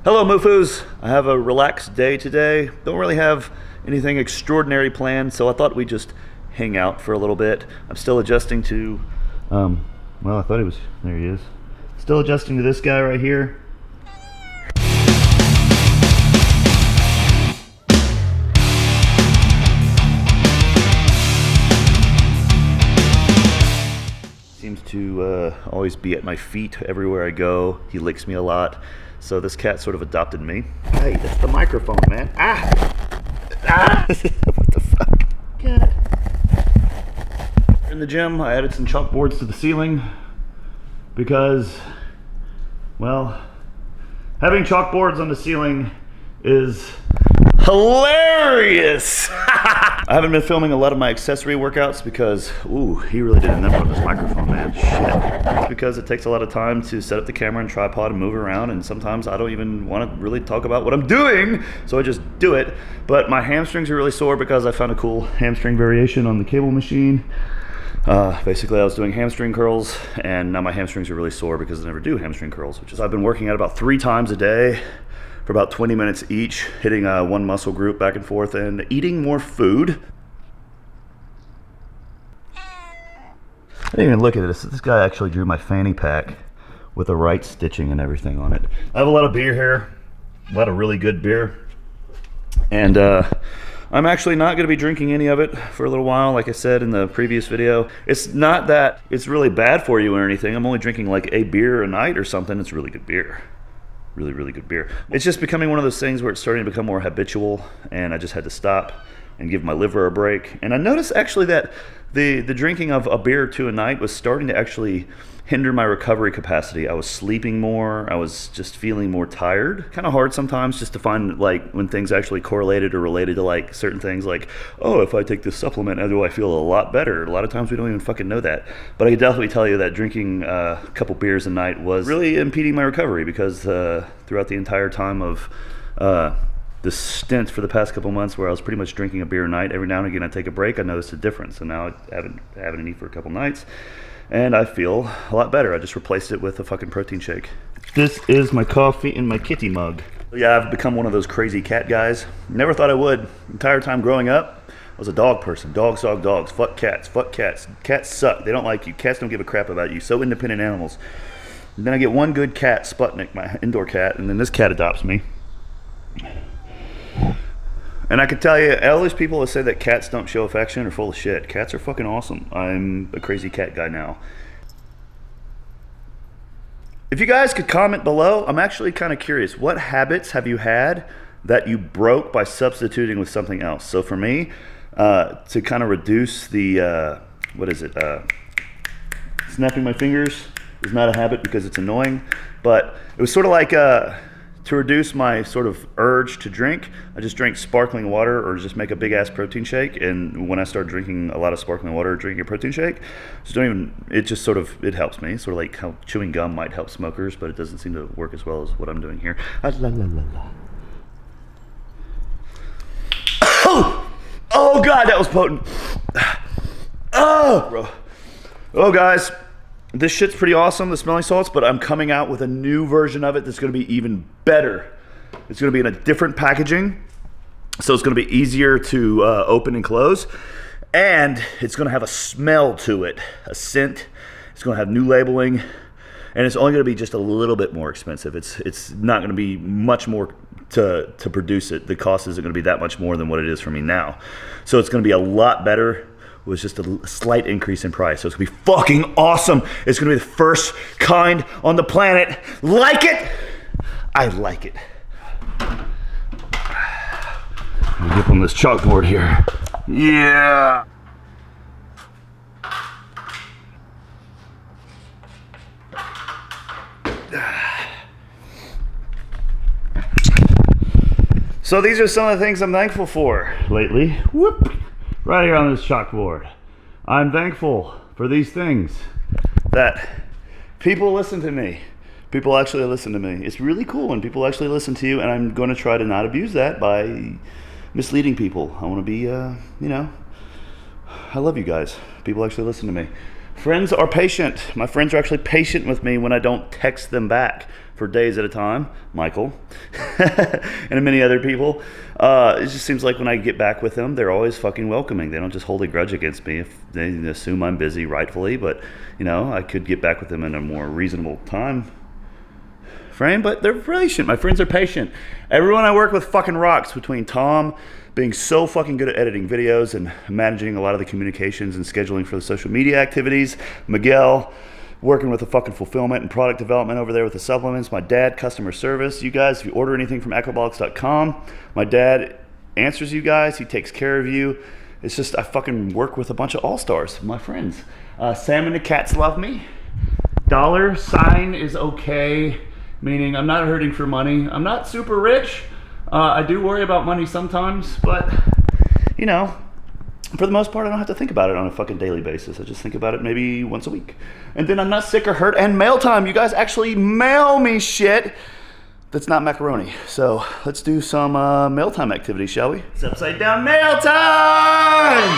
Hello Mufus! I have a relaxed day today. Don't really have anything extraordinary planned, so I thought we'd just hang out for a little bit. I'm still adjusting to, well, I thought he was, there he is. Still adjusting to this guy right here. Seems to always be at my feet everywhere I go. He licks me a lot. So this cat sort of adopted me. Hey, that's the microphone, man. Ah! Ah! What the fuck? Cat. In the gym, I added some chalkboards to the ceiling because, well, having chalkboards on the ceiling is hilarious! I haven't been filming a lot of my accessory workouts because, ooh, he really did a number on this microphone, man. Shit. Because it takes a lot of time to set up the camera and tripod and move around, and sometimes I don't even want to really talk about what I'm doing, so I just do it. But my hamstrings are really sore because I found a cool hamstring variation on the cable machine. Basically, I was doing hamstring curls, and now my hamstrings are really sore because I never do hamstring curls, which is I've been working out about 3 times a day for about 20 minutes each, hitting one muscle group back and forth and eating more food. I didn't even look at this. This guy actually drew my fanny pack with the right stitching and everything on it. I have a lot of beer here, a lot of really good beer. And I'm actually not going to be drinking any of it for a little while, like I said in the previous video. It's not that it's really bad for you or anything. I'm only drinking like a beer a night or something. It's really good beer. Really, really good beer. It's just becoming one of those things where it's starting to become more habitual, and I just had to stop and give my liver a break. And I noticed actually that the drinking of a beer or two a night was starting to actually hinder my recovery capacity. I was sleeping more. I was just feeling more tired. Kind of hard sometimes just to find like when things actually correlated or related to like certain things like, oh, if I take this supplement, how do I feel a lot better? A lot of times we don't even fucking know that. But I can definitely tell you that drinking a couple beers a night was really impeding my recovery because throughout the entire time of the stint for the past couple months where I was pretty much drinking a beer a night, every now and again I take a break, I noticed a difference. And now I haven't any for a couple nights. And I feel a lot better. I just replaced it with a fucking protein shake. This is my coffee in my kitty mug. Yeah, I've become one of those crazy cat guys. Never thought I would. Entire time growing up, I was a dog person. Dogs, dogs. Fuck cats. Fuck cats. Cats suck. They don't like you. Cats don't give a crap about you. So independent animals. And then I get one good cat, Sputnik, my indoor cat, and then this cat adopts me. And I can tell you, all these people that say that cats don't show affection are full of shit. Cats are fucking awesome. I'm a crazy cat guy now. If you guys could comment below, I'm actually kind of curious. What habits have you had that you broke by substituting with something else? So for me, to kind of reduce the, snapping my fingers is not a habit because it's annoying. But it was sort of like, to reduce my sort of urge to drink, I just drink sparkling water or just make a big ass protein shake. And when I start drinking a lot of sparkling water or drinking a protein shake, it just sort of, it helps me. Sort of like how chewing gum might help smokers, but it doesn't seem to work as well as what I'm doing here. Oh God, that was potent. Oh guys. This shit's pretty awesome, the smelling salts, but I'm coming out with a new version of it that's gonna be even better. It's gonna be in a different packaging, so it's gonna be easier to open and close, and it's gonna have a smell to it, a scent. It's gonna have new labeling, and it's only gonna be just a little bit more expensive. It's not gonna be much more to produce it. The cost isn't gonna be that much more than what it is for me now. So it's gonna be a lot better. Was just a slight increase in price. So it's gonna be fucking awesome. It's gonna be the first kind on the planet like it. I like it. Let me get on this chalkboard here. Yeah. So these are some of the things I'm thankful for lately. Whoop. Right here on this chalkboard. I'm thankful for these things, that people listen to me. People actually listen to me. It's really cool when people actually listen to you, and I'm going to try to not abuse that by misleading people. I want to be, I love you guys. People actually listen to me. Friends are patient. My friends are actually patient with me when I don't text them back. for days at a time, Michael, and many other people. It just seems like when I get back with them, they're always fucking welcoming. They don't just hold a grudge against me if they assume I'm busy, rightfully, but you know, I could get back with them in a more reasonable time frame, but they're patient. My friends are patient. Everyone I work with fucking rocks, between Tom being so fucking good at editing videos and managing a lot of the communications and scheduling for the social media activities, Miguel working with the fucking fulfillment and product development over there with the supplements, my dad, customer service. You guys, if you order anything from ecobolics.com, my dad answers you guys. He takes care of you. It's just, I fucking work with a bunch of all-stars, my friends. Sam and the cats love me. $sign is okay, meaning I'm not hurting for money. I'm not super rich. I do worry about money sometimes, but, you know, for the most part, I don't have to think about it on a fucking daily basis. I just think about it maybe once a week. And then I'm not sick or hurt. And mail time. You guys actually mail me shit that's not macaroni. So let's do some mail time activity, shall we? It's upside down mail time!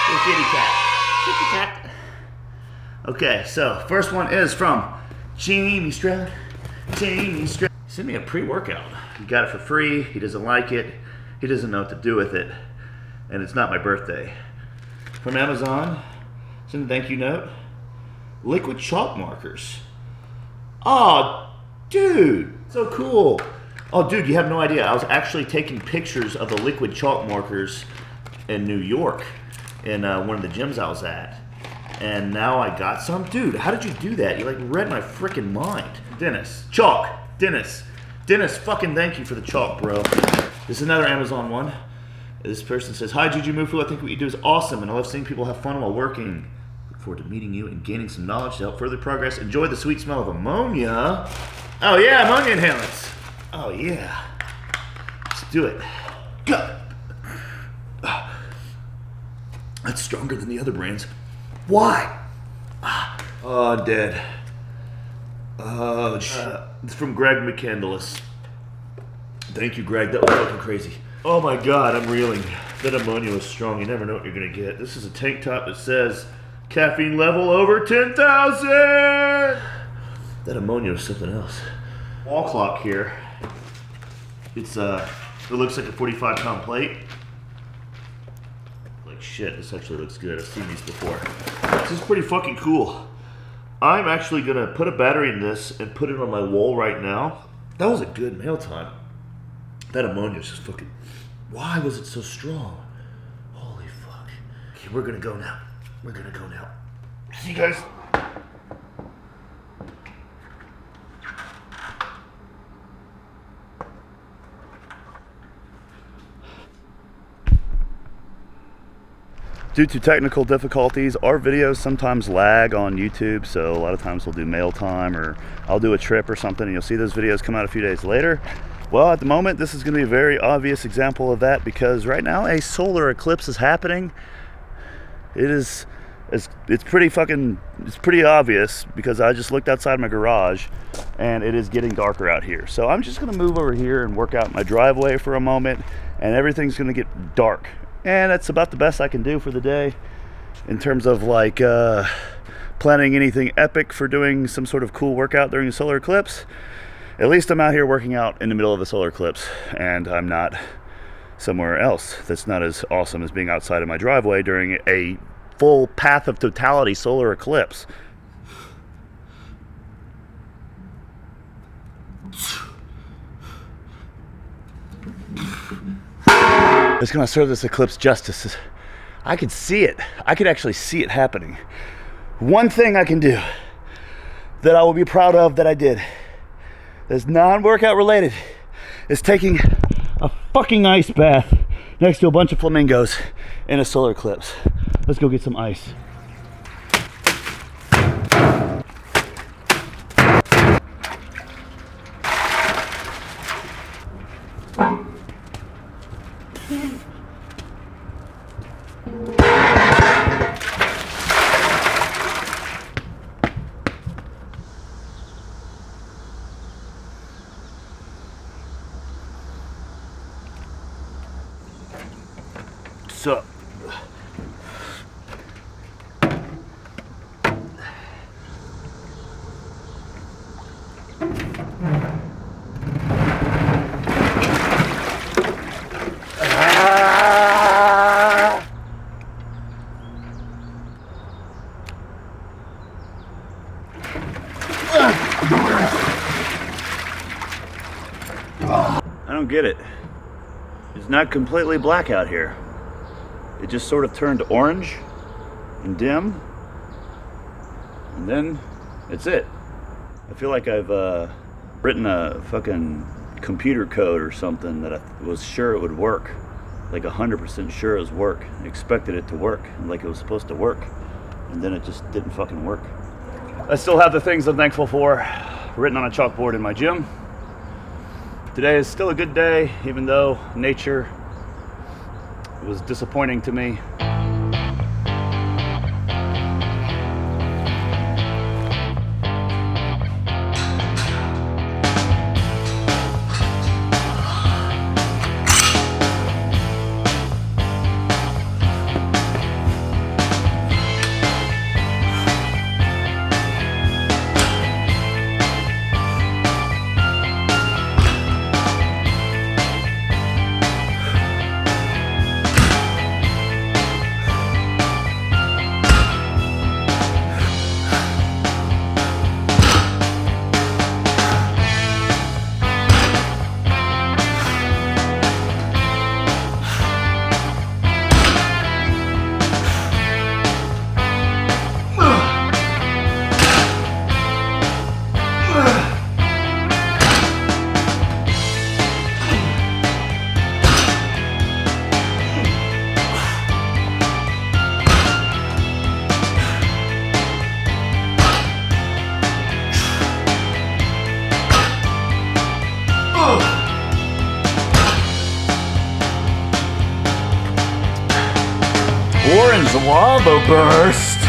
Little kitty cat. Kitty cat. Okay, so first one is from Jamie Stroud. Jamie Stroud. He sent me a pre-workout. He got it for free. He doesn't like it. He doesn't know what to do with it. And it's not my birthday. From Amazon, send a thank you note. Liquid chalk markers. Oh, dude, so cool. Oh, dude, you have no idea. I was actually taking pictures of the liquid chalk markers in New York in one of the gyms I was at. And now I got some. Dude, how did you do that? You like read my freaking mind. Dennis, chalk, Dennis, fucking thank you for the chalk, bro. This is another Amazon one. This person says, hi, Jujimufu, I think what you do is awesome, and I love seeing people have fun while working. Look forward to meeting you and gaining some knowledge to help further progress. Enjoy the sweet smell of ammonia. Oh, yeah, ammonia inhalants. Oh, yeah. Let's do it. Go. That's stronger than the other brands. Why? Oh, I'm dead. Oh, shit. It's from Greg McCandless. Thank you, Greg. That was fucking crazy. Oh my God, I'm reeling. That ammonia was strong. You never know what you're gonna get. This is a tank top that says caffeine level over 10,000. That ammonia was something else. Wall clock here. It's it looks like a 45-pound plate. Like shit, this actually looks good. I've seen these before. This is pretty fucking cool. I'm actually gonna put a battery in this and put it on my wall right now. That was a good mail time. That ammonia is just fucking... Why was it so strong? Holy fuck. Okay, we're gonna go now. We're gonna go now. See you guys. Due to technical difficulties, our videos sometimes lag on YouTube, so a lot of times we'll do mail time or I'll do a trip or something and you'll see those videos come out a few days later. Well, at the moment, this is going to be a very obvious example of that because right now a solar eclipse is happening. It's pretty obvious because I just looked outside my garage and it is getting darker out here. So I'm just going to move over here and work out my driveway for a moment and everything's going to get dark. And that's about the best I can do for the day in terms of like planning anything epic for doing some sort of cool workout during the solar eclipse. At least I'm out here working out in the middle of a solar eclipse and I'm not somewhere else that's not as awesome as being outside of my driveway during a full path of totality solar eclipse. It's gonna serve this eclipse justice. I could see it. I could actually see it happening. One thing I can do that I will be proud of that I did that's non-workout related is taking a fucking ice bath next to a bunch of flamingos in a solar eclipse. Let's go get some ice. So, I don't get it. It's not completely black out here. It just sort of turned orange and dim, and then it's it. I feel like I've written a fucking computer code or something that I was sure it would work, like 100% sure it was work. I expected it to work, like it was supposed to work, and then it just didn't fucking work. I still have the things I'm thankful for written on a chalkboard in my gym. Today is still a good day, even though nature was disappointing to me. Orange lava burst.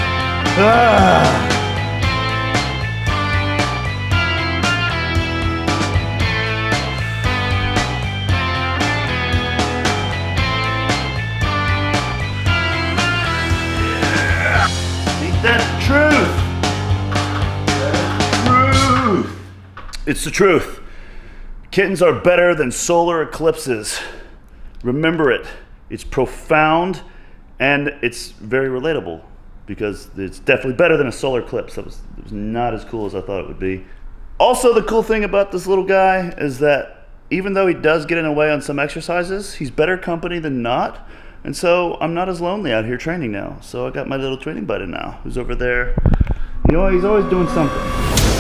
Ain't that the truth? Truth. It's the truth. Kittens are better than solar eclipses. Remember it. It's profound. And it's very relatable because it's definitely better than a solar eclipse. It was not as cool as I thought it would be. Also, the cool thing about this little guy is that even though he does get in the way on some exercises, he's better company than not. And so I'm not as lonely out here training now. So I got my little training buddy now who's over there. You know, he's always doing something.